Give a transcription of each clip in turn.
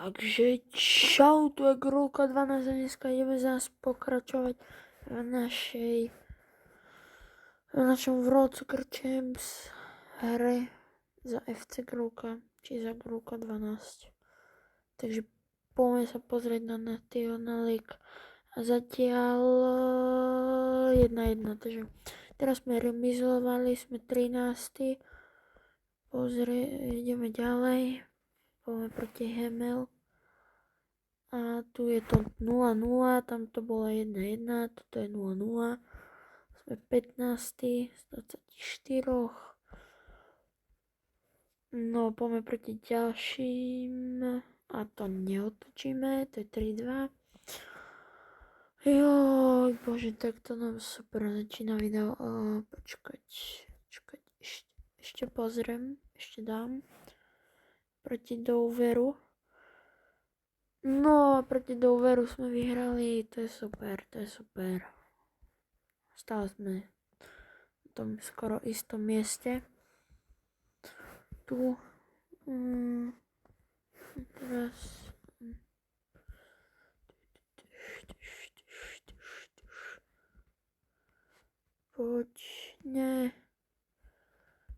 Takže čau, tu je Grulka 12 a dneska ideme zás pokračovať v našom World Soccer Champs hre za FC Grulka, či za Grulka 12. Takže poďme sa pozrieť na National League. A zatiaľ 1-1, takže teraz sme remizovali, sme 13. Ideme ďalej, poďme proti Hemel. A tu je to 0-0, tam to bolo 1-1, toto je 0-0. Sme 15. z 24. No, poďme proti ďalším. A to neotočíme, to je 3-2. Joj, bože, tak to nám super začína video. Počkať, ešte pozriem, ešte dám. Proti Doveru. No, proti Doveru sme vyhrali, to je super, to je super. Stále sme na tom skoro istom mieste. Tu. Teraz. Poď, ne.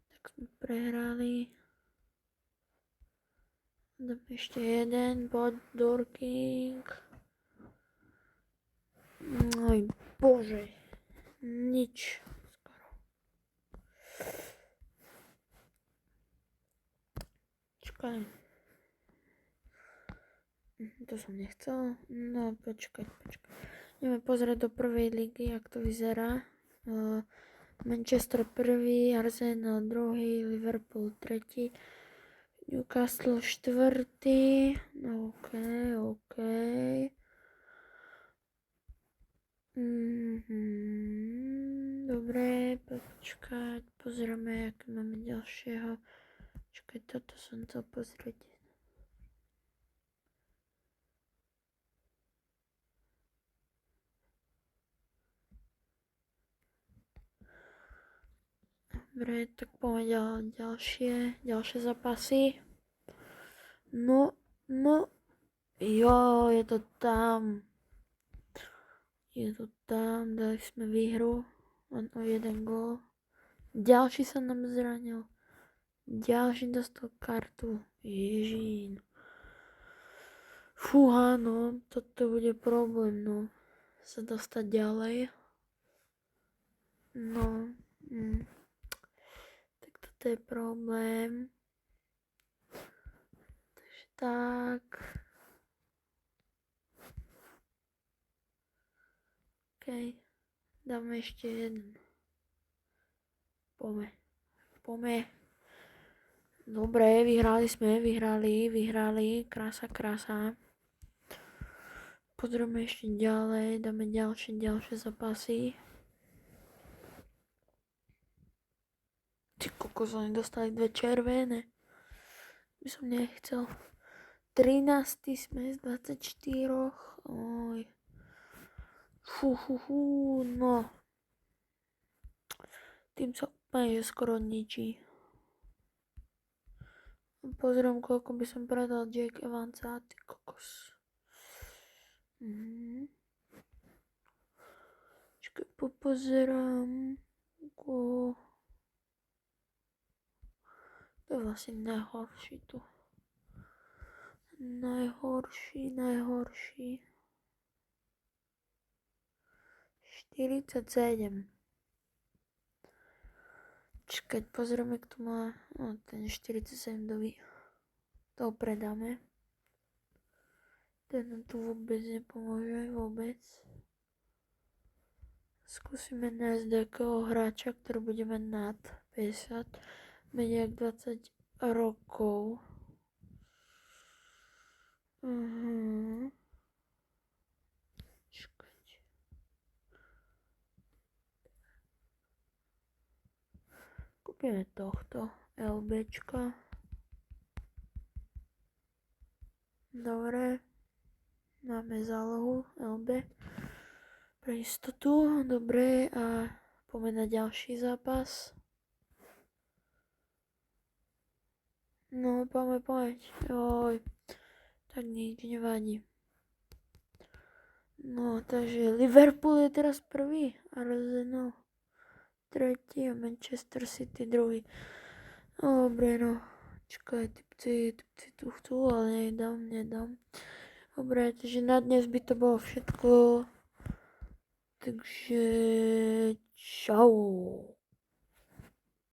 Tak sme prehrali. Dám ešte jeden, poď, Dorking. Oj, bože. Nič. Skoro. Čakaj. To som nechcel. No, počkať. Ideme pozrieť do prvej ligy, jak to vyzerá. Manchester 1, Arsenal 2, Liverpool 3, Newcastle 4. OK. Dobre, počkať, pozrieme, aké máme ďalšieho. Čakaj, toto som chcel pozrieť. Dobre, tak poďme ďalšie zápasy. No, jo, je to tam. Dali sme výhru, len o 1 gól. Ďalší sa nám zranil. Ďalší dostal kartu. Ježín. Fúha, no, toto bude problém, no. Sa dostať ďalej. No, tak toto je problém. Takže tak. OK, dáme ešte jeden. Poďme. Dobre, vyhrali. Krása. Pozrieme ešte ďalej, dáme ďalšie zápasy. Ty kokos, oni dostali 2 červené. By som nechcel. 13. sme z 24. Oj. Fú, no. Tým sa úplne skoro ničí. Pozriem, koľko by som predal Jack Evansa, ty kokos. Čakaj, popozerám. To je vlastne najhorší tu. Najhorší. 47. Čakať, pozrieme, kto má. No, ten 47-dový. To predáme. Ten tu vôbec nepomôže, vôbec. Skúsime nájsť nejakého hráča, ktorý bude mať nad 50, menej ako 20 rokov. Čakať. Kúpime tohto LBčka. Dobre. Máme zálohu LB pre istotu. Dobre, a poďme na ďalší zápas. No, poďme. Joj. Tak nič nevadí. No, takže Liverpool je teraz prvý, Arsenal tretí a Manchester City druhý. Dobre, no. Čakaj, typci tu chcú, ale nedám. Dobre, takže na dnes by to bolo všetko. Takže čau.